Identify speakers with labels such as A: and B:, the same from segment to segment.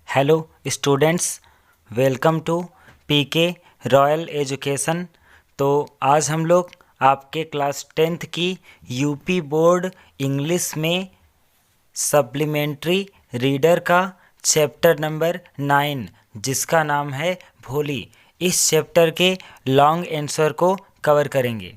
A: Hello students, welcome to PK royal education. तो आज हम लोग आपके क्लास 10th की यूपी बोर्ड इंग्लिश में सप्लीमेंट्री रीडर का चैप्टर नंबर 9 जिसका नाम है भोली, इस चैप्टर के लॉन्ग आंसर को कवर करेंगे।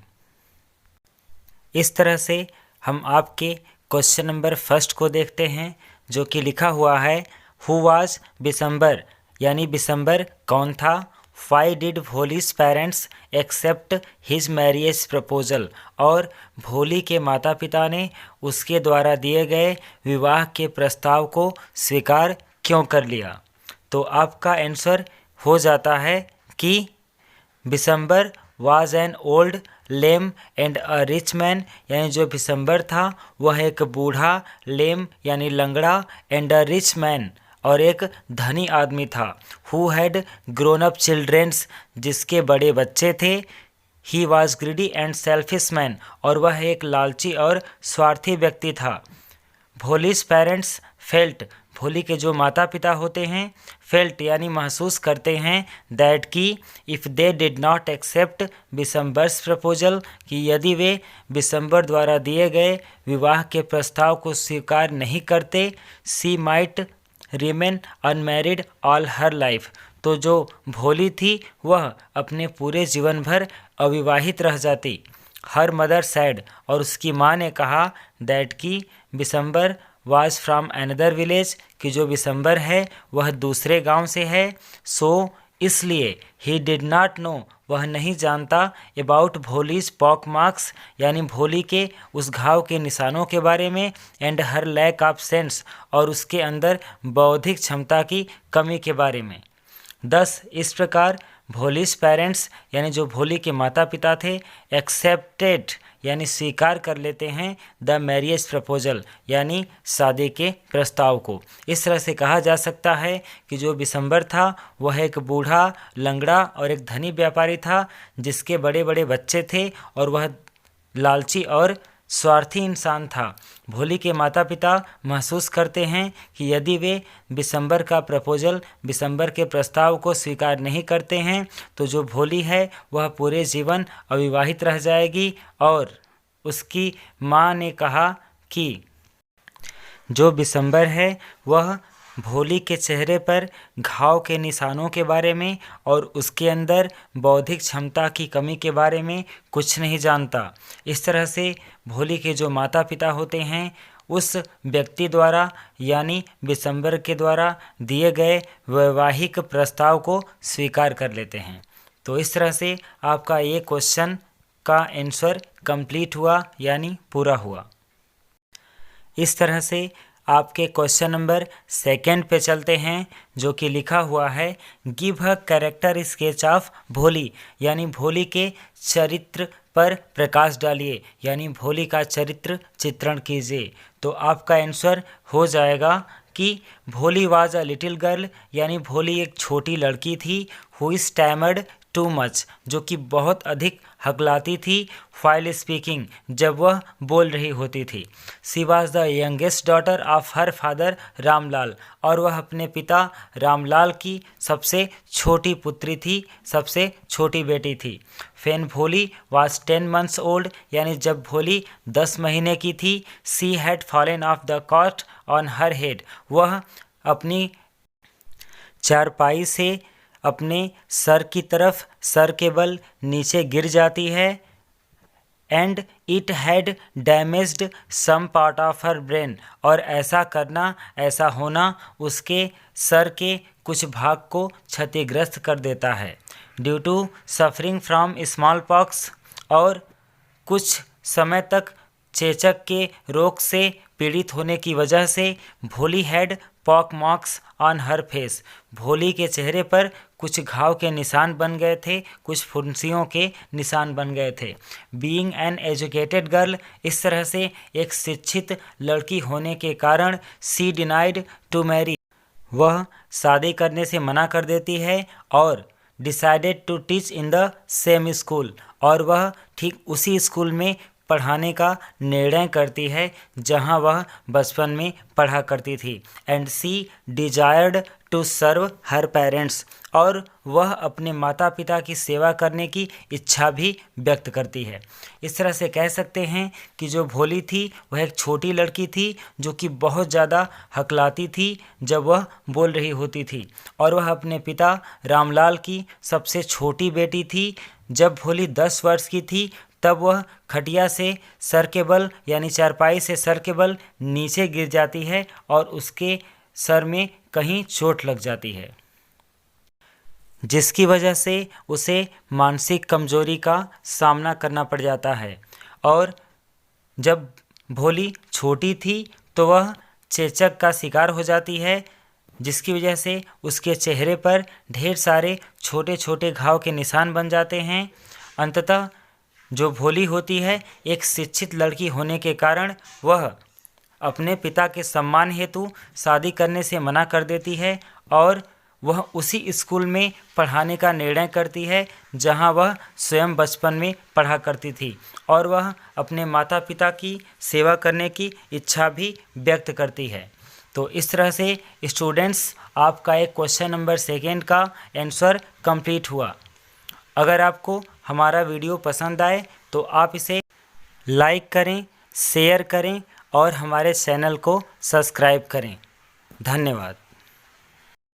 A: इस तरह से हम आपके क्वेश्चन नंबर फर्स्ट को देखते हैं, जो कि लिखा हुआ है हु वाज बिशंबर, यानी बिशंबर कौन था। Why did Bholi's parents accept his marriage proposal, और भोली के माता पिता ने उसके द्वारा दिए गए विवाह के प्रस्ताव को स्वीकार क्यों कर लिया। तो आपका आंसर हो जाता है कि Bishambar was an old lame and a rich man, यानी जो बिशंबर था वह एक बूढ़ा लेम यानी लंगड़ा एंड अ रिच मैन और एक धनी आदमी था। Who had grown up childrens, जिसके बड़े बच्चे थे। He was greedy and selfish man, और वह एक लालची और स्वार्थी व्यक्ति था। भोलीज पेरेंट्स फेल्ट, भोली के जो माता पिता होते हैं फेल्ट यानी महसूस करते हैं दैट कि if they did not accept Bishambar's proposal, कि यदि वे बिशंबर द्वारा दिए गए विवाह के प्रस्ताव को स्वीकार नहीं करते, she might remain unmarried all her life, तो जो भोली थी वह अपने पूरे जीवन भर अविवाहित रह जाती। हर मदर सैड, और उसकी माँ ने कहा दैट कि Bishambar was from another village, कि जो बिशंबर है वह दूसरे गांव से है। सो इसलिए ही डिड नॉट नो, वह नहीं जानता अबाउट भोलीज पॉक मार्क्स, यानी भोली के उस घाव के निशानों के बारे में, and her lack of sense, और उसके अंदर बौद्धिक क्षमता की कमी के बारे में। 10 इस प्रकार भोलीज पेरेंट्स, यानी जो भोली के माता पिता थे, एक्सेप्टेड यानी स्वीकार कर लेते हैं द मैरिज प्रपोजल, यानी शादी के प्रस्ताव को। इस तरह से कहा जा सकता है कि जो बिशंबर था वह एक बूढ़ा, लंगड़ा और एक धनी व्यापारी था, जिसके बड़े बड़े बच्चे थे, और वह लालची और स्वार्थी इंसान था। भोली के माता पिता महसूस करते हैं कि यदि वे बिशंबर का प्रपोजल, बिशंबर के प्रस्ताव को स्वीकार नहीं करते हैं, तो जो भोली है वह पूरे जीवन अविवाहित रह जाएगी। और उसकी माँ ने कहा कि जो बिशंबर है वह भोली के चेहरे पर घाव के निशानों के बारे में और उसके अंदर बौद्धिक क्षमता की कमी के बारे में कुछ नहीं जानता। इस तरह से भोली के जो माता पिता होते हैं उस व्यक्ति द्वारा यानी बिशंबर के द्वारा दिए गए वैवाहिक प्रस्ताव को स्वीकार कर लेते हैं। तो इस तरह से आपका ये क्वेश्चन का आंसर कंप्लीट हुआ, यानी पूरा हुआ। इस तरह से आपके क्वेश्चन नंबर 2 पे चलते हैं, जो कि लिखा हुआ है give a character sketch of भोली, यानी भोली के चरित्र पर प्रकाश डालिए, यानी भोली का चरित्र चित्रण कीजिए। तो आपका आंसर हो जाएगा कि भोली वाज अ लिटिल गर्ल, यानी भोली एक छोटी लड़की थी। हु स्टैमर्ड टू मच, जो कि बहुत अधिक हकलाती थी। फाइल स्पीकिंग, जब वह बोल रही होती थी। She was the youngest daughter of her father Ramlal, और वह अपने पिता रामलाल की सबसे छोटी पुत्री थी, सबसे छोटी बेटी थी। फेन भोली वॉज 10 months ओल्ड, यानी जब भोली 10 महीने की थी। She had fallen of the caught on her head, वह अपनी चारपाई से अपने सर की तरफ, सर के बल नीचे गिर जाती है। And it had damaged some part of her brain, और ऐसा करना, ऐसा होना उसके सर के कुछ भाग को क्षतिग्रस्त कर देता है। Due to suffering from small pox, और कुछ समय तक चेचक के रोग से पीड़ित होने की वजह से भोली had pock marks on her face, भोली के चेहरे पर कुछ घाव के निशान बन गए थे, कुछ फुंसियों के निशान बन गए थे। बीइंग एन एजुकेटेड गर्ल, इस तरह से एक शिक्षित लड़की होने के कारण सी डिनाइड टू मैरी, वह शादी करने से मना कर देती है। और decided to teach in the same school, और वह ठीक उसी स्कूल में पढ़ाने का निर्णय करती है जहां वह बचपन में पढ़ा करती थी। And she desired to serve her parents, और वह अपने माता पिता की सेवा करने की इच्छा भी व्यक्त करती है। इस तरह से कह सकते हैं कि जो भोली थी वह एक छोटी लड़की थी जो कि बहुत ज़्यादा हकलाती थी जब वह बोल रही होती थी, और वह अपने पिता रामलाल की सबसे छोटी बेटी थी। जब भोली 10 वर्ष की थी तब वह खटिया से सर के बल यानी चारपाई से सर के बल नीचे गिर जाती है और उसके सर में कहीं चोट लग जाती है, जिसकी वजह से उसे मानसिक कमजोरी का सामना करना पड़ जाता है। और जब भोली छोटी थी तो वह चेचक का शिकार हो जाती है, जिसकी वजह से उसके चेहरे पर ढेर सारे छोटे छोटे घाव के निशान बन जाते हैं। अंततः जो भोली होती है, एक शिक्षित लड़की होने के कारण वह अपने पिता के सम्मान हेतु शादी करने से मना कर देती है और वह उसी स्कूल में पढ़ाने का निर्णय करती है जहां वह स्वयं बचपन में पढ़ा करती थी, और वह अपने माता पिता की सेवा करने की इच्छा भी व्यक्त करती है। तो इस तरह से स्टूडेंट्स, आपका एक क्वेश्चन नंबर 2 का आंसर कंप्लीट हुआ। अगर आपको हमारा वीडियो पसंद आए तो आप इसे लाइक करें, शेयर करें और हमारे चैनल को सब्सक्राइब करें। धन्यवाद।